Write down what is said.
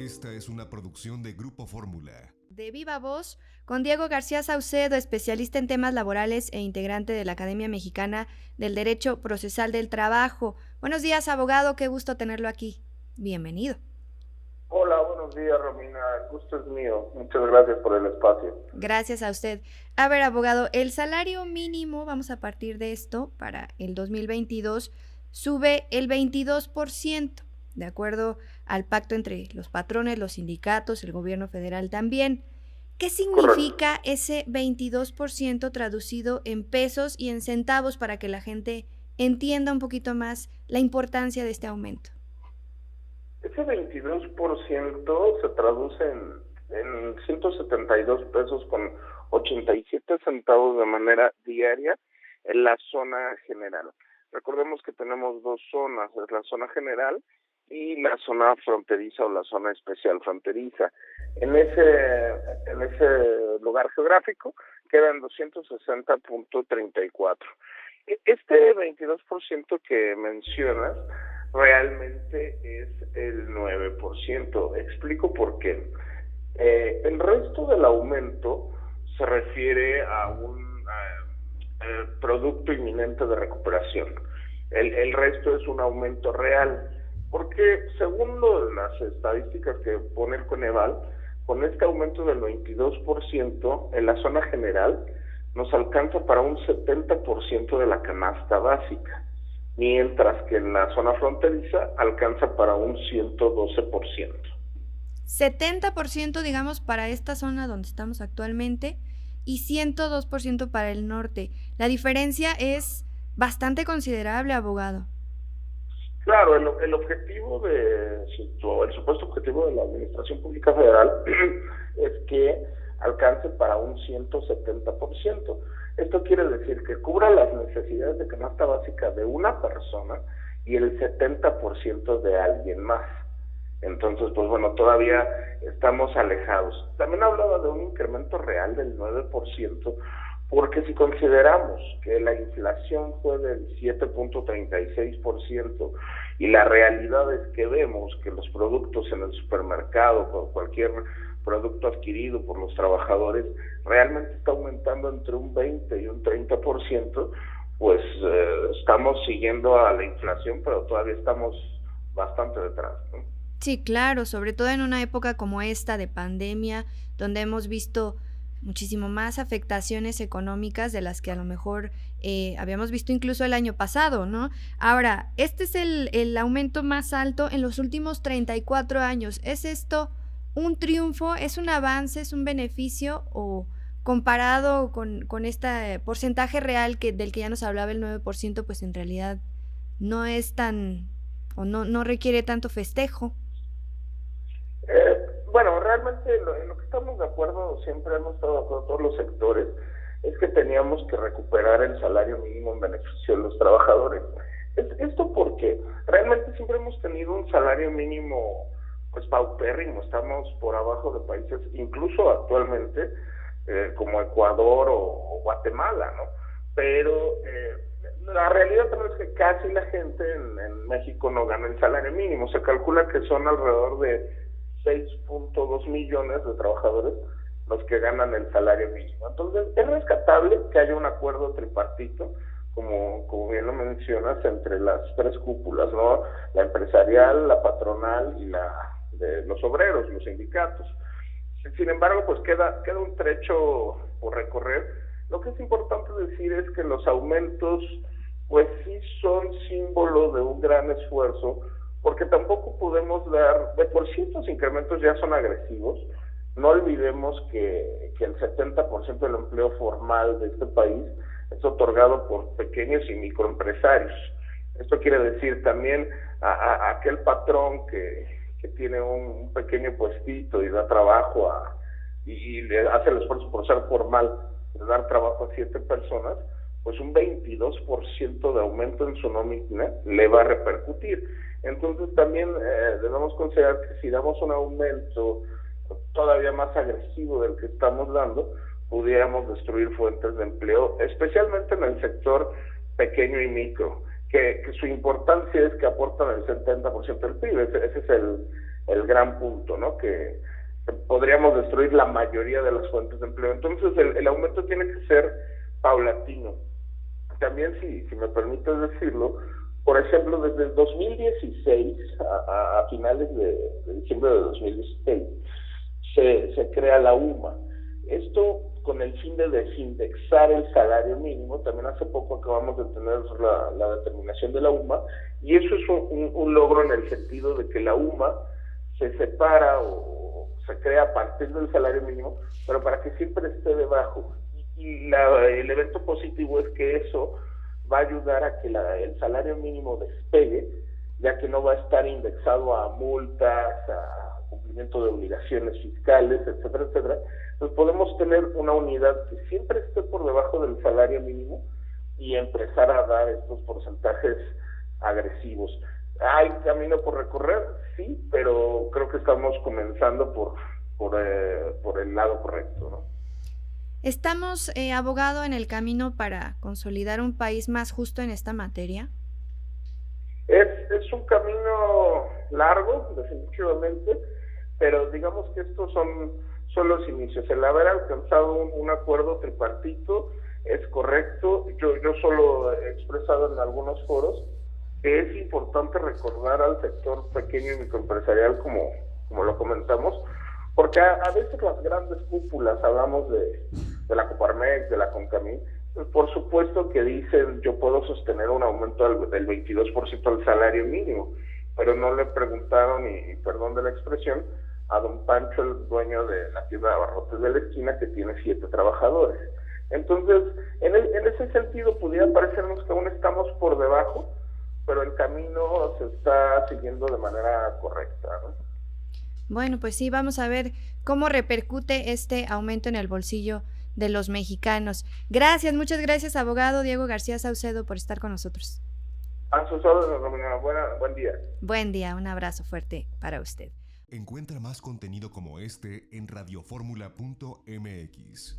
Esta es una producción de Grupo Fórmula. De viva voz, con Diego García Saucedo, especialista en temas laborales e integrante de la Academia Mexicana del Derecho Procesal del Trabajo. Buenos días, abogado, qué gusto tenerlo aquí. Bienvenido. Hola, buenos días, Romina. El gusto es mío. Muchas gracias por el espacio. Gracias a usted. A ver, abogado, el salario mínimo, vamos a partir de esto, para el 2022, sube el 22%. De acuerdo al pacto entre los patrones, los sindicatos, el gobierno federal también. ¿Qué significa Correcto. ese 22% traducido en pesos y en centavos para que la gente entienda un poquito más la importancia de este aumento? Ese 22% se traduce en 172 pesos con 87 centavos de manera diaria en la zona general. Recordemos que tenemos dos zonas, es la zona general y la zona fronteriza o la zona especial fronteriza. En ese lugar geográfico quedan 260.34. Este 22% que mencionas realmente es el 9%. Explico por qué. El resto del aumento se refiere a un producto inminente de recuperación. El resto es un aumento real. Porque según las estadísticas que pone el Coneval, con este aumento del 22% en la zona general nos alcanza para un 70% de la canasta básica, mientras que en la zona fronteriza alcanza para un 112%. 70%, digamos, para esta zona donde estamos actualmente y 102% para el norte. La diferencia es bastante considerable, abogado. Claro, el objetivo el supuesto objetivo de la Administración Pública Federal es que alcance para un 170%. Esto quiere decir que cubra las necesidades de canasta básica de una persona y el 70% de alguien más. Entonces, pues bueno, todavía estamos alejados. También hablaba de un incremento real del 9%, porque si consideramos que la inflación fue del 7.36% y la realidad es que vemos que los productos en el supermercado, cualquier producto adquirido por los trabajadores, realmente está aumentando entre un 20 y un 30%, pues estamos siguiendo a la inflación, pero todavía estamos bastante detrás, ¿no? Sí, claro, sobre todo en una época como esta de pandemia, donde hemos visto muchísimo más afectaciones económicas de las que a lo mejor habíamos visto incluso el año pasado, ¿no? Ahora, este es el aumento más alto en los últimos 34 años. ¿Es esto un triunfo? ¿Es un avance? ¿Es un beneficio? ¿O comparado con este porcentaje real del que ya nos hablaba el 9%, pues en realidad no es tan, o no requiere tanto festejo? Bueno, realmente en lo que estamos de acuerdo, siempre hemos estado de acuerdo todos los sectores, es que teníamos que recuperar el salario mínimo en beneficio de los trabajadores. ¿Esto por qué? Realmente siempre hemos tenido un salario mínimo pues paupérrimo, estamos por abajo de países, incluso actualmente, como Ecuador o Guatemala, ¿no? Pero la realidad también es que casi la gente en México no gana el salario mínimo. Se calcula que son alrededor de 6.2 millones de trabajadores los que ganan el salario mínimo. Entonces, es rescatable que haya un acuerdo tripartito, como bien lo mencionas, entre las tres cúpulas, ¿no? La empresarial, la patronal y la de los obreros, los sindicatos. Sin embargo, pues queda un trecho por recorrer. Lo que es importante decir es que los aumentos, pues sí son símbolo de un gran esfuerzo, porque tampoco podemos dar, de por sí estos incrementos ya son agresivos. No olvidemos que el 70% del empleo formal de este país es otorgado por pequeños y microempresarios. Esto quiere decir también a aquel patrón que tiene un pequeño puestito y da trabajo y le hace el esfuerzo por ser formal, de dar trabajo a 7 personas, pues un 22% de aumento en su nómina le va a repercutir. Entonces también debemos considerar que si damos un aumento todavía más agresivo del que estamos dando, pudiéramos destruir fuentes de empleo, especialmente en el sector pequeño y micro, que su importancia es que aportan el 70% del PIB. Ese es el gran punto, ¿no? Que podríamos destruir la mayoría de las fuentes de empleo. Entonces el aumento tiene que ser paulatino. También, si me permites decirlo, por ejemplo, desde el 2016 a finales de diciembre de 2016 se crea la UMA. Esto con el fin de desindexar el salario mínimo. También hace poco acabamos de tener la determinación de la UMA, y eso es un logro en el sentido de que la UMA se separa o se crea a partir del salario mínimo, pero para que siempre esté debajo. Y el evento positivo es que eso va a ayudar a que el salario mínimo despegue, ya que no va a estar indexado a multas, a cumplimiento de obligaciones fiscales, etcétera, etcétera. Entonces podemos tener una unidad que siempre esté por debajo del salario mínimo y empezar a dar estos porcentajes agresivos. ¿Hay camino por recorrer? Sí, pero creo que estamos comenzando por el lado correcto, ¿no? ¿Estamos, abogado, en el camino para consolidar un país más justo en esta materia? Es un camino largo, definitivamente, pero digamos que estos son los inicios. El haber alcanzado un acuerdo tripartito es correcto. Yo solo he expresado en algunos foros que es importante recordar al sector pequeño y microempresarial, como lo comentamos, porque a veces las grandes cúpulas, hablamos de la Coparmex, de la CONCAMIN, pues por supuesto que dicen yo puedo sostener un aumento del 22% al salario mínimo, pero no le preguntaron, y perdón de la expresión, a don Pancho, el dueño de la tienda de abarrotes de la esquina, que tiene 7 trabajadores. Entonces, en ese sentido pudiera parecernos que aún estamos por debajo, pero el camino se está siguiendo de manera correcta, ¿no? Bueno, pues sí, vamos a ver cómo repercute este aumento en el bolsillo de los mexicanos. Gracias, muchas gracias, abogado Diego García Saucedo, por estar con nosotros. A sus órdenes, Romina. Buen día. Buen día, un abrazo fuerte para usted. Encuentra más contenido como este en radioformula.mx.